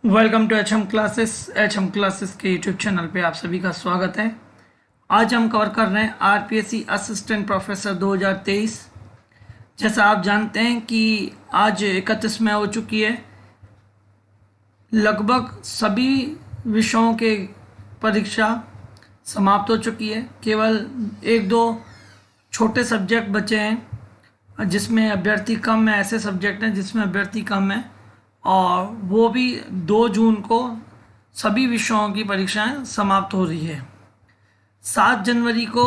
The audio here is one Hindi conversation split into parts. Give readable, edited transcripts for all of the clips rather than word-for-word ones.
Welcome to H M classes के यूट्यूब चैनल पे आप सभी का स्वागत है। आज हम कवर कर रहे हैं आरपीएससी असिस्टेंट प्रोफेसर 2023। जैसा आप जानते हैं कि आज 31 मई हो चुकी है। लगभग सभी विषयों के परीक्षा समाप्त हो चुकी है। केवल एक दो छोटे सब्जेक्ट बचे हैं जिसमें अभ्यर्थी कम है। ऐसे सब्जेक्ट हैं जिसमें अभ्यर्थी कम है और वो भी 2 जून को सभी विषयों की परीक्षाएं समाप्त हो रही है। 7 जनवरी को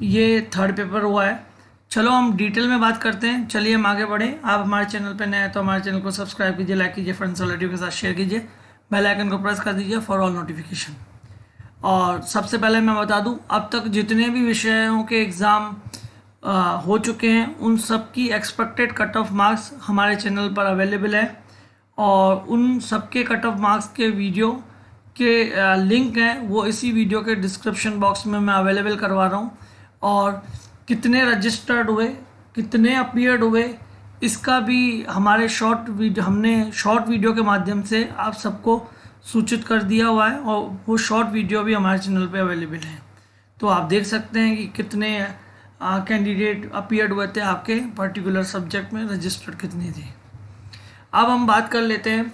ये थर्ड पेपर हुआ है। चलो हम डिटेल में बात करते हैं। चलिए हम आगे बढ़ें। आप हमारे चैनल पर नए हैं तो हमारे चैनल को सब्सक्राइब कीजिए, लाइक कीजिए, फ्रेंड्स और रिलेटिव के साथ शेयर कीजिए, बेल आइकन को प्रेस कर दीजिए फॉर ऑल नोटिफिकेशन। और सबसे पहले मैं बता दूं, अब तक जितने भी विषयों के एग्ज़ाम हो चुके हैं उन सब की एक्सपेक्टेड कट ऑफ मार्क्स हमारे चैनल पर अवेलेबल है और उन सबके कट ऑफ मार्क्स के वीडियो के लिंक हैं वो इसी वीडियो के डिस्क्रिप्शन बॉक्स में मैं अवेलेबल करवा रहा हूँ। और कितने रजिस्टर्ड हुए, कितने अपीयर्ड हुए, इसका भी हमने शॉर्ट वीडियो के माध्यम से आप सबको सूचित कर दिया हुआ है और वो शॉर्ट वीडियो भी हमारे चैनल पे अवेलेबल है। तो आप देख सकते हैं कि कितने कैंडिडेट अपीयर्ड हुए थे, आपके पर्टिकुलर सब्जेक्ट में रजिस्टर्ड कितने थे। अब हम बात कर लेते हैं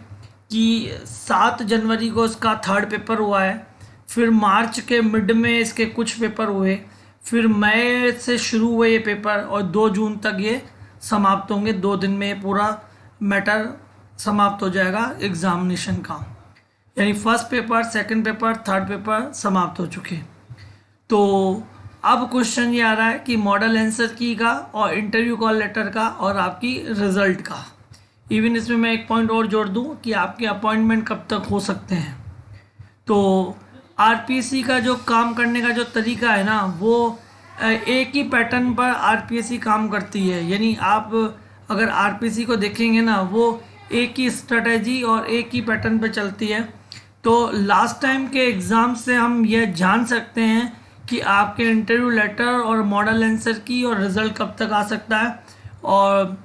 कि 7 जनवरी को इसका थर्ड पेपर हुआ है, फिर मार्च के मिड में इसके कुछ पेपर हुए, फिर मई से शुरू हुए ये पेपर और 2 जून तक ये समाप्त होंगे। 2 दिन में पूरा मैटर समाप्त हो जाएगा एग्जामिनेशन का। यानी first paper, second paper, third paper समाप्त हो चुके। तो अब क्वेश्चन ये आ रहा है कि मॉडल आंसर की का और इंटरव्यू कॉल लेटर का और आपकी रिजल्ट का। इवन इसमें मैं एक पॉइंट और जोड़ दूं कि आपके अपॉइंटमेंट कब तक हो सकते हैं। तो आरपीएससी का जो काम करने का जो तरीका है ना, वो एक ही पैटर्न पर आरपीएससी काम करती है। यानी आप अगर आरपीएससी को देखेंगे ना, वो एक ही स्ट्रेटजी और एक ही पैटर्न पर चलती है। तो लास्ट टाइम के एग्ज़ाम से हम यह जान सकते हैं कि आपके इंटरव्यू लेटर और मॉडल आंसर की और रिज़ल्ट कब तक आ सकता है। और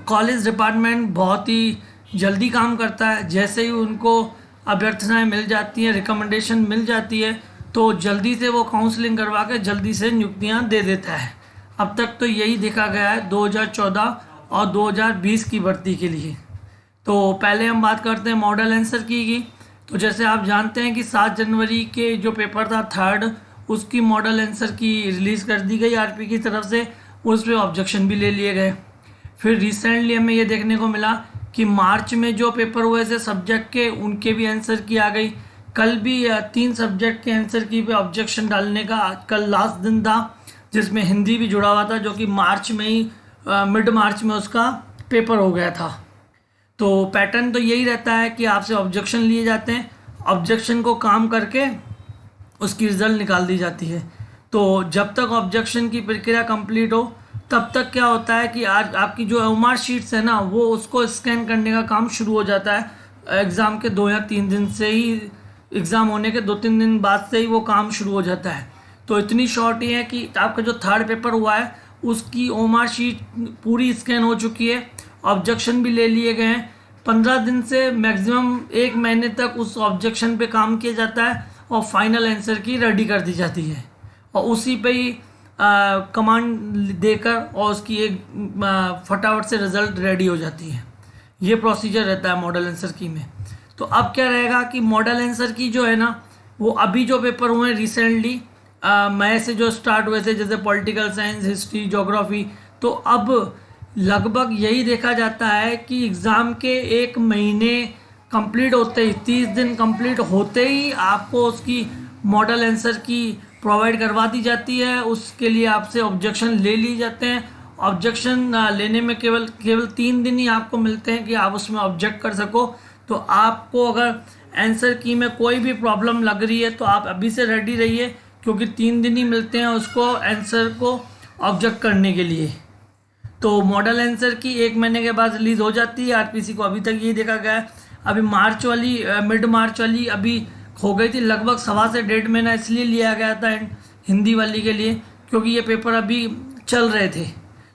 कॉलेज डिपार्टमेंट बहुत ही जल्दी काम करता है। जैसे ही उनको अभ्यर्थनाएं मिल जाती हैं, रिकमेंडेशन मिल जाती है, तो जल्दी से वो काउंसलिंग करवा के जल्दी से नियुक्तियां दे देता है। अब तक तो यही देखा गया है 2014 और 2020 की भर्ती के लिए। तो पहले हम बात करते हैं मॉडल आंसर की। तो जैसे आप जानते हैं कि 7 जनवरी के जो पेपर था थर्ड, उसकी मॉडल आंसर की रिलीज़ कर दी गई आरपी की तरफ से। उस पर ऑब्जेक्शन भी ले लिए गए। फिर रिसेंटली हमें ये देखने को मिला कि मार्च में जो पेपर हुए थे सब्जेक्ट के, उनके भी आंसर की आ गई। कल भी 3 सब्जेक्ट के आंसर की पे ऑब्जेक्शन डालने का कल लास्ट दिन था, जिसमें हिंदी भी जुड़ा हुआ था, जो कि मार्च में ही मिड मार्च में उसका पेपर हो गया था। तो पैटर्न तो यही रहता है कि आपसे ऑब्जेक्शन लिए जाते हैं, ऑब्जेक्शन को काम करके उसकी रिज़ल्ट निकाल दी जाती है। तो जब तक ऑब्जेक्शन की प्रक्रिया कंप्लीट हो तब तक क्या होता है कि आज आपकी जो ओएमआर शीट्स है ना, वो उसको स्कैन करने का काम शुरू हो जाता है। एग्ज़ाम के 2 या 3 दिन से ही, एग्ज़ाम होने के 2-3 दिन बाद से ही वो काम शुरू हो जाता है। तो इतनी शॉर्ट ही है कि आपका जो थर्ड पेपर हुआ है उसकी ओएमआर शीट पूरी स्कैन हो चुकी है, ऑब्जेक्शन भी ले लिए गए हैं। 15 दिन से मैक्सिमम 1 महीने तक उस ऑब्जेक्शन पे काम किया जाता है और फाइनल आंसर की रेडी कर दी जाती है और उसी पे ही कमांड देकर और उसकी एक फटाफट से रिज़ल्ट रेडी हो जाती है। ये प्रोसीजर रहता है मॉडल आंसर की में। तो अब क्या रहेगा कि मॉडल आंसर की जो है ना, वो अभी जो पेपर हुए हैं रिसेंटली मई से जो स्टार्ट हुए थे, जैसे पॉलिटिकल साइंस, हिस्ट्री, ज्योग्राफी, तो अब लगभग यही देखा जाता है कि एग्ज़ाम के 1 महीने कंप्लीट होते ही, 30 दिन कंप्लीट होते ही आपको उसकी मॉडल आंसर की प्रोवाइड करवा दी जाती है। उसके लिए आपसे ऑब्जेक्शन ले लिए जाते हैं। ऑब्जेक्शन लेने में केवल 3 दिन ही आपको मिलते हैं कि आप उसमें ऑब्जेक्ट कर सको। तो आपको अगर आंसर की में कोई भी प्रॉब्लम लग रही है तो आप अभी से रेडी रहिए, क्योंकि 3 दिन ही मिलते हैं उसको आंसर को ऑब्जेक्ट करने के लिए। तो मॉडल आंसर की 1 महीने के बाद रिलीज़ हो जाती है। आरपीसी को अभी तक यही देखा गया है। अभी मार्च वाली, मिड मार्च वाली अभी हो गई थी, लगभग 1.25 से 1.5 महीना इसलिए लिया गया था हिंदी वाली के लिए, क्योंकि ये पेपर अभी चल रहे थे।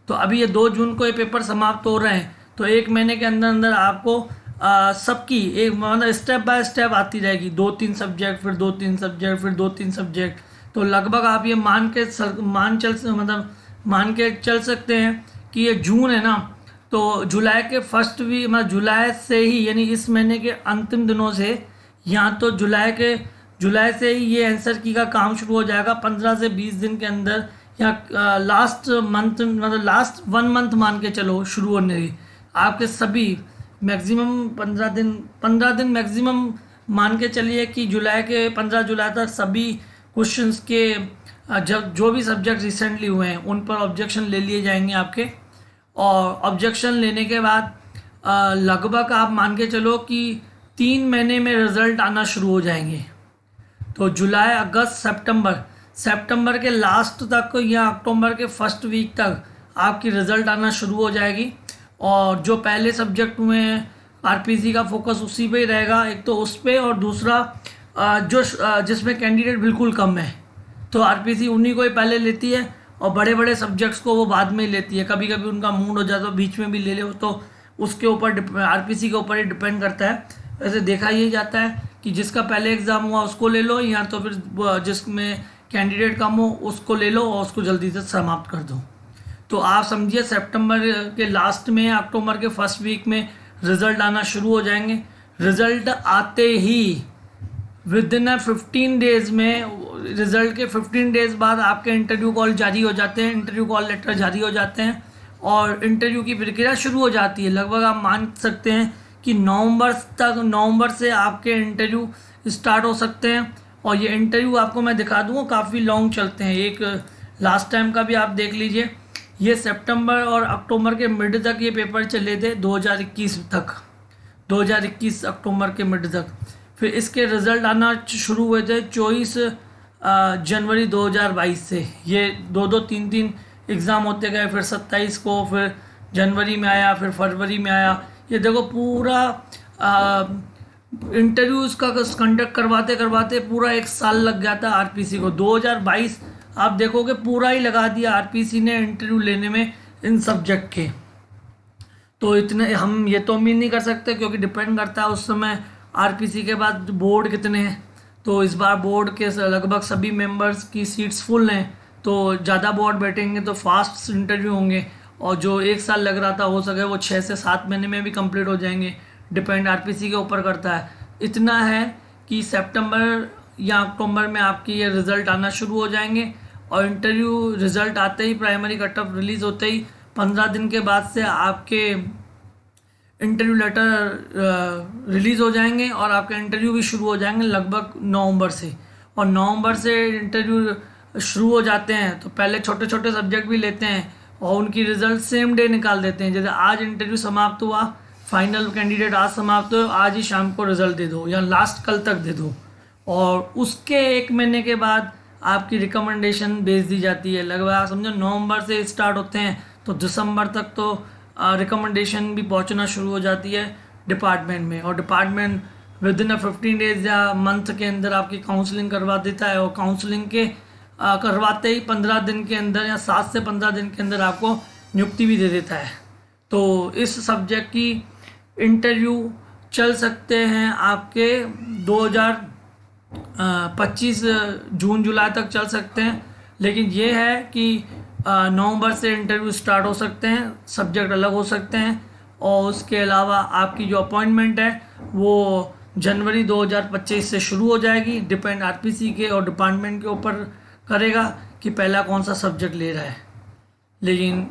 तो अभी ये 2 जून को ये पेपर समाप्त हो रहे हैं, तो 1 महीने के अंदर अंदर आपको सबकी एक मतलब स्टेप बाय स्टेप आती रहेगी, 2-3 सब्जेक्ट, फिर 2-3 सब्जेक्ट, फिर 2-3 सब्जेक्ट। तो लगभग आप ये मान के चल सकते हैं कि ये जून है ना, तो जुलाई के फर्स्ट वीक मतलब जुलाई से ही, यानी इस महीने के अंतिम दिनों से, यहाँ तो जुलाई से ही ये आंसर की का काम शुरू हो जाएगा। 15 से 20 दिन के अंदर, या लास्ट मंथ मतलब लास्ट 1 मंथ मान के चलो शुरू होने की, आपके सभी मैक्सिमम 15 दिन मैक्सिमम मान के चलिए कि जुलाई के 15 जुलाई तक सभी क्वेश्चंस के जब जो भी सब्जेक्ट रिसेंटली हुए हैं उन पर ऑब्जेक्शन ले लिए जाएंगे आपके। और ऑब्जेक्शन लेने के बाद लगभग आप मान के चलो कि 3 महीने में रिज़ल्ट आना शुरू हो जाएंगे। तो जुलाई, अगस्त, सितंबर के लास्ट तक या अक्टूबर के फर्स्ट वीक तक आपकी रिज़ल्ट आना शुरू हो जाएगी। और जो पहले सब्जेक्ट हुए हैं आरपीसी का फोकस उसी पे ही रहेगा, एक तो उस पे, और दूसरा जिसमें कैंडिडेट बिल्कुल कम है तो आरपीसी उन्हीं को ही पहले लेती है, और बड़े बड़े सब्जेक्ट्स को वो बाद में लेती है। कभी कभी उनका मूड हो जाता है बीच में भी ले ले, तो उसके ऊपर आरपीसी के ऊपर ही डिपेंड करता है। वैसे देखा यही जाता है कि जिसका पहले एग्ज़ाम हुआ उसको ले लो, या तो फिर जिसमें कैंडिडेट कम हो उसको ले लो और उसको जल्दी से समाप्त कर दो। तो आप समझिए सितंबर के लास्ट में, अक्टूबर के फर्स्ट वीक में रिज़ल्ट आना शुरू हो जाएंगे। रिज़ल्ट आते ही विद इन 15 डेज में, रिज़ल्ट के 15 डेज बाद आपके इंटरव्यू कॉल जारी हो जाते हैं, इंटरव्यू कॉल लेटर जारी हो जाते हैं, और इंटरव्यू की प्रक्रिया शुरू हो जाती है। लगभग आप मान सकते हैं कि नवंबर से आपके इंटरव्यू स्टार्ट हो सकते हैं। और ये इंटरव्यू आपको मैं दिखा दूँगा, काफ़ी लॉन्ग चलते हैं। एक लास्ट टाइम का भी आप देख लीजिए, ये सितंबर और अक्टूबर के मिड तक ये पेपर चले थे, 2021 तक, 2021 अक्टूबर के मिड तक। फिर इसके रिज़ल्ट आना शुरू हुए थे 24 जनवरी 2022 से। ये 3 एग्ज़ाम होते गए, फिर 27 को, फिर जनवरी में आया, फिर फरवरी में आया। ये देखो पूरा इंटरव्यूज़ का कंडक्ट करवाते करवाते पूरा 1 साल लग गया था आरपीसी को। 2022 आप देखोगे पूरा ही लगा दिया आरपीसी ने इंटरव्यू लेने में इन सब्जेक्ट के। तो इतने हम ये तो उम्मीद नहीं कर सकते, क्योंकि डिपेंड करता है उस समय आरपीसी के बाद बोर्ड कितने हैं। तो इस बार बोर्ड के लगभग सभी मेंबर्स की सीट्स फुल हैं, तो ज़्यादा बोर्ड बैठेंगे तो फास्ट इंटरव्यू होंगे, और जो 1 साल लग रहा था हो सके वो 6 से 7 महीने में भी कंप्लीट हो जाएंगे। डिपेंड आरपीसी के ऊपर करता है। इतना है कि सितंबर या अक्टूबर में आपकी ये रिज़ल्ट आना शुरू हो जाएंगे, और इंटरव्यू रिज़ल्ट आते ही, प्राइमरी कट ऑफ रिलीज़ होते ही 15 दिन के बाद से आपके इंटरव्यू लेटर रिलीज़ हो जाएंगे, और आपके इंटरव्यू भी शुरू हो जाएंगे लगभग नवंबर से। और नवंबर से इंटरव्यू शुरू हो जाते हैं तो पहले छोटे छोटे सब्जेक्ट भी लेते हैं, और उनकी रिज़ल्ट सेम डे निकाल देते हैं। जैसे आज इंटरव्यू समाप्त हुआ, फाइनल कैंडिडेट आज समाप्त हो, आज ही शाम को रिज़ल्ट दे दो, या लास्ट कल तक दे दो, और उसके 1 महीने के बाद आपकी रिकमेंडेशन भेज दी जाती है। लगभग आप समझो नवंबर से स्टार्ट होते हैं तो दिसंबर तक तो रिकमेंडेशन भी पहुंचना शुरू हो जाती है डिपार्टमेंट में, और डिपार्टमेंट विद इन 15 डेज या मंथ के अंदर आपकी काउंसलिंग करवा देता है, और काउंसलिंग के करवाते ही 15 दिन के अंदर या 7 से 15 दिन के अंदर आपको नियुक्ति भी दे देता है। तो इस सब्जेक्ट की इंटरव्यू चल सकते हैं आपके 2025 जून जुलाई तक चल सकते हैं। लेकिन ये है कि नवंबर से इंटरव्यू स्टार्ट हो सकते हैं, सब्जेक्ट अलग हो सकते हैं, और उसके अलावा आपकी जो अपॉइंटमेंट है वो जनवरी 2025 से शुरू हो जाएगी। डिपेंड आरपीसी के और डिपार्टमेंट के ऊपर करेगा कि पहला कौन सा सब्जेक्ट ले रहा है। लेकिन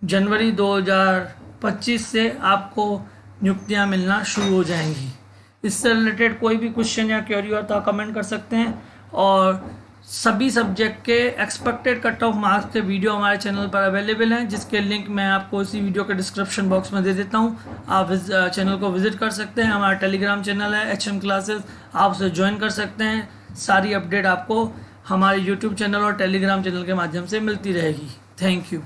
जनवरी 2025 से आपको नियुक्तियां मिलना शुरू हो जाएंगी। इससे रिलेटेड कोई भी क्वेश्चन या क्वेरी हो तो कमेंट कर सकते हैं, और सभी सब्जेक्ट के एक्सपेक्टेड कट ऑफ मार्क्स के वीडियो हमारे चैनल पर अवेलेबल हैं, जिसके लिंक मैं आपको इसी वीडियो के डिस्क्रिप्शन बॉक्स में दे देता हूं। आप इस चैनल को विजिट कर सकते हैं। हमारा टेलीग्राम चैनल है HM क्लासेस, आप उसे ज्वाइन कर सकते हैं। सारी अपडेट आपको हमारे यूट्यूब चैनल और टेलीग्राम चैनल के माध्यम से मिलती रहेगी। Thank you.